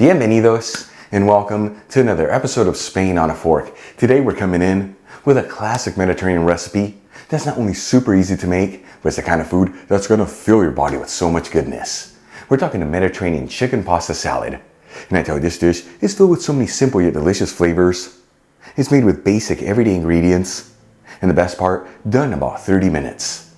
Bienvenidos and welcome to another episode of Spain on a Fork. Today we're coming in with a classic Mediterranean recipe that's not only super easy to make, but it's the kind of food that's going to fill your body with so much goodness. We're talking a Mediterranean chicken pasta salad. And I tell you, this dish is filled with so many simple yet delicious flavors. It's made with basic everyday ingredients, and the best part, done in about 30 minutes.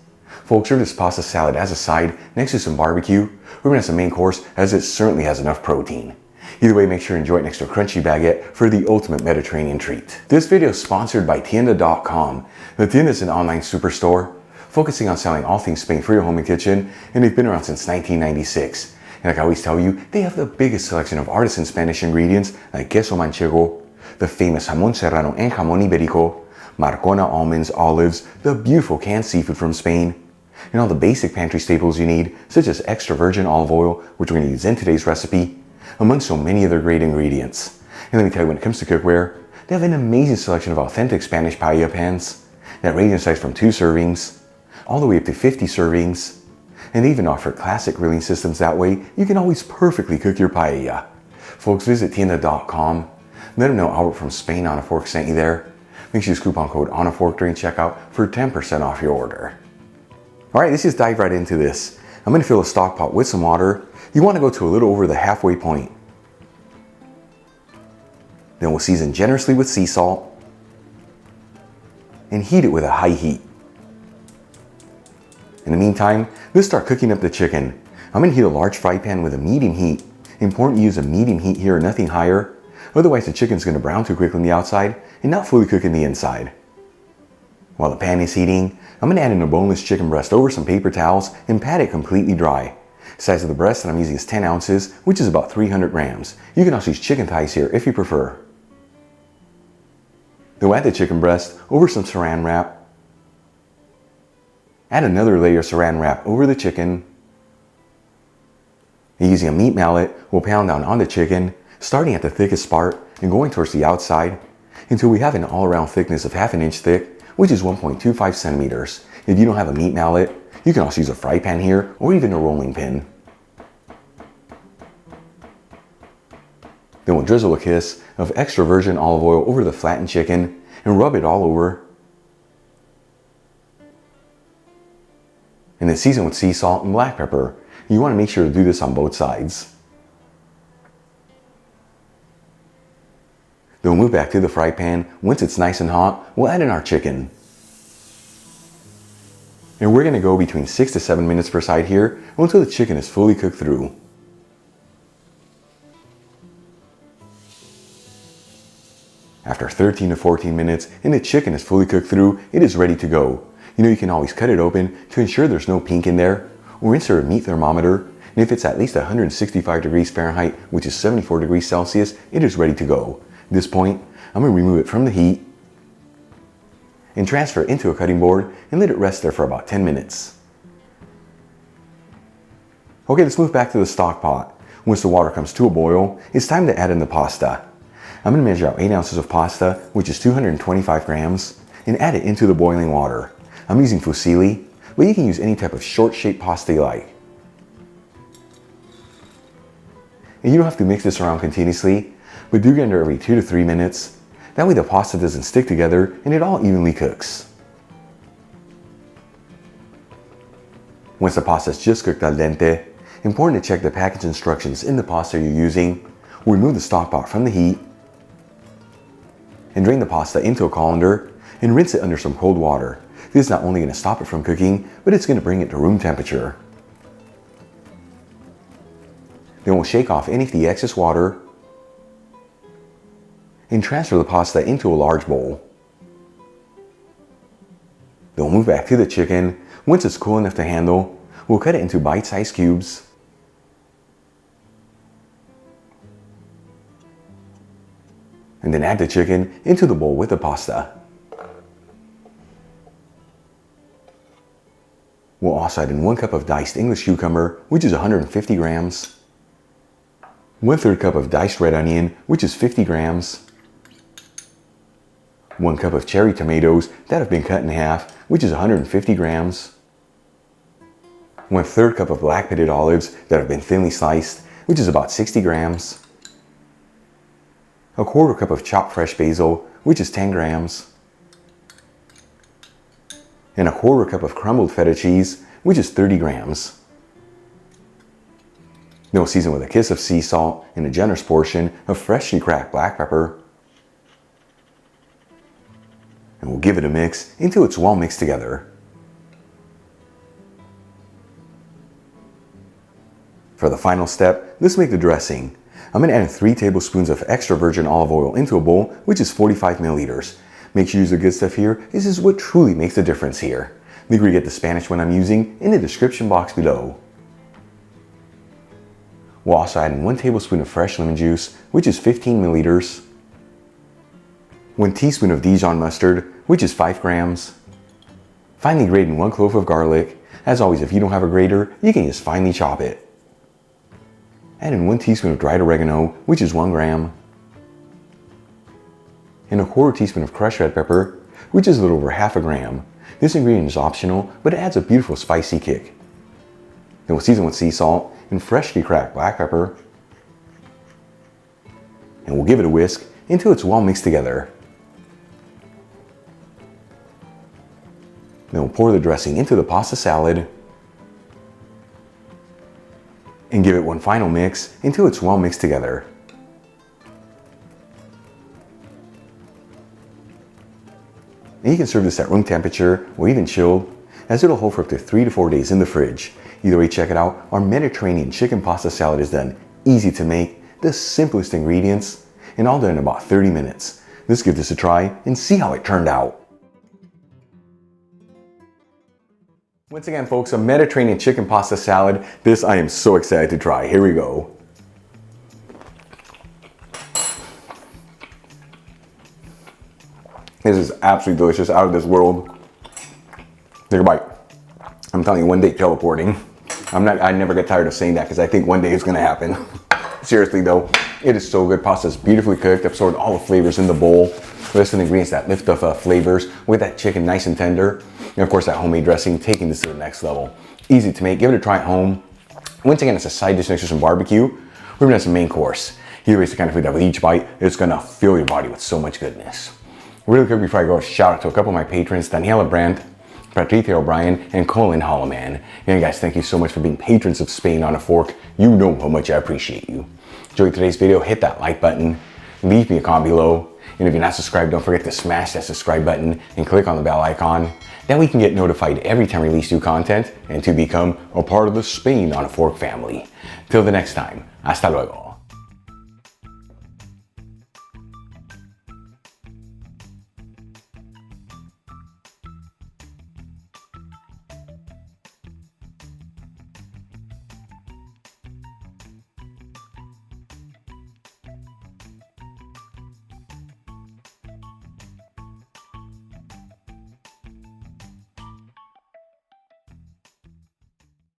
Folks, serve this pasta salad as a side next to some barbecue, or even as a main course, as it certainly has enough protein. Either way, make sure to enjoy it next to a crunchy baguette for the ultimate Mediterranean treat. This video is sponsored by Tienda.com. The Tienda is an online superstore focusing on selling all things Spain for your home and kitchen, and they've been around since 1996. And like I always tell you, they have the biggest selection of artisan Spanish ingredients like queso manchego, the famous jamón serrano and jamón ibérico, Marcona almonds, olives, the beautiful canned seafood from Spain, and all the basic pantry staples you need, such as extra virgin olive oil, which we're going to use in today's recipe, among so many other great ingredients. And let me tell you, when it comes to cookware, they have an amazing selection of authentic Spanish paella pans that range in size from 2 servings all the way up to 50 servings. And they even offer classic grilling systems, that way you can always perfectly cook your paella. Folks, visit Tienda.com. Let them know Albert from Spain on a Fork sent you there. Make sure you use coupon code on a fork during checkout for 10% off your order. Alright, let's just dive right into this. I'm going to fill a stock pot with some water. You want to go to a little over the halfway point. Then we'll season generously with sea salt and heat it with a high heat. In the meantime, let's start cooking up the chicken. I'm going to heat a large fry pan with a medium heat. Important to use a medium heat here, nothing higher. Otherwise the chicken's going to brown too quickly on the outside and not fully cook in the inside. While the pan is heating, I'm going to add in a boneless chicken breast over some paper towels and pat it completely dry. The size of the breast that I'm using is 10 ounces, which is about 300 grams. You can also use chicken thighs here if you prefer. Then we'll add the chicken breast over some saran wrap. Add another layer of saran wrap over the chicken. And using a meat mallet, we'll pound down on the chicken, starting at the thickest part and going towards the outside until we have an all-around thickness of 1/2 inch thick, which is 1.25 centimeters. If you don't have a meat mallet, you can also use a fry pan here or even a rolling pin. Then we'll drizzle a kiss of extra virgin olive oil over the flattened chicken and rub it all over. And then season with sea salt and black pepper. You want to make sure to do this on both sides. Then we'll move back to the fry pan. Once it's nice and hot, we'll add in our chicken. And we're going to go between 6 to 7 minutes per side here until the chicken is fully cooked through. After 13 to 14 minutes and the chicken is fully cooked through, it is ready to go. You know, you can always cut it open to ensure there's no pink in there, or insert a meat thermometer, and if it's at least 165 degrees Fahrenheit, which is 74 degrees Celsius, it is ready to go. At this point, I'm going to remove it from the heat and transfer it into a cutting board and let it rest there for about 10 minutes. Okay, let's move back to the stock pot. Once the water comes to a boil, it's time to add in the pasta. I'm going to measure out 8 ounces of pasta, which is 225 grams, and add it into the boiling water. I'm using fusilli, but you can use any type of short-shaped pasta you like. And you don't have to mix this around continuously, but do grinder every 2 to 3 minutes. That way the pasta doesn't stick together and it all evenly cooks. Once the pasta is just cooked al dente, important to check the package instructions in the pasta you're using. We'll remove the stock pot from the heat and drain the pasta into a colander and rinse it under some cold water. This is not only going to stop it from cooking, but it's going to bring it to room temperature. Then we'll shake off any of the excess water and transfer the pasta into a large bowl. Then we'll move back to the chicken. Once it's cool enough to handle, we'll cut it into bite-sized cubes. And then add the chicken into the bowl with the pasta. We'll also add in 1 cup of diced English cucumber, which is 150 grams. 1/3 cup of diced red onion, which is 50 grams. 1 cup of cherry tomatoes that have been cut in half, which is 150 grams. 1/3 cup of black pitted olives that have been thinly sliced, which is about 60 grams. a quarter cup of chopped fresh basil, which is 10 grams, and a quarter cup of crumbled feta cheese, which is 30 grams. Then we'll season with a kiss of sea salt and a generous portion of freshly cracked black pepper. And we'll give it a mix until it's well mixed together. For the final step, let's make the dressing. I'm going to add 3 tablespoons of extra virgin olive oil into a bowl, which is 45 milliliters. Make sure you use the good stuff here. This is what truly makes the difference here. Make sure you get the Spanish one I'm using in the description box below. We'll also add in 1 tablespoon of fresh lemon juice, which is 15 milliliters. 1 teaspoon of Dijon mustard, which is 5 grams. Finely grate in 1 clove of garlic. As always, if you don't have a grater, you can just finely chop it. Add in 1 teaspoon of dried oregano, which is 1 gram. And a quarter teaspoon of crushed red pepper, which is a little over half a gram. This ingredient is optional, but it adds a beautiful spicy kick. Then we'll season with sea salt and freshly cracked black pepper. And we'll give it a whisk until it's well mixed together. Then we'll pour the dressing into the pasta salad and give it one final mix until it's well mixed together. And you can serve this at room temperature or even chilled, as it'll hold for up to 3 to 4 days in the fridge. Either way, check it out. Our Mediterranean chicken pasta salad is done. Easy to make, the simplest ingredients, and all done in about 30 minutes. Let's give this a try and see how it turned out. Once again, folks, a Mediterranean chicken pasta salad. This I am so excited to try. Here we go. This is absolutely delicious, out of this world. Take a bite. I'm telling you, one day teleporting. I never get tired of saying that because I think one day it's gonna happen. Seriously though, it is so good. Pasta is beautifully cooked, absorbed all the flavors in the bowl. There's some ingredients that lift up flavors with that chicken nice and tender. And of course that homemade dressing, taking this to the next level. Easy to make, give it a try at home. Once again, it's a side dish next to some barbecue. We're gonna have some main course. Either way, it's the kind of food that with each bite, it's gonna fill your body with so much goodness. Really quick before I go, a shout out to a couple of my patrons, Daniela Brandt, Patricia O'Brien, and Colin Holloman. And guys, thank you so much for being patrons of Spain on a Fork. You know how much I appreciate you. Enjoyed today's video, hit that like button, leave me a comment below, and if you're not subscribed, don't forget to smash that subscribe button and click on the bell icon. That way you can get notified every time I release new content and to become a part of the Spain on a Fork family. Till the next time, hasta luego.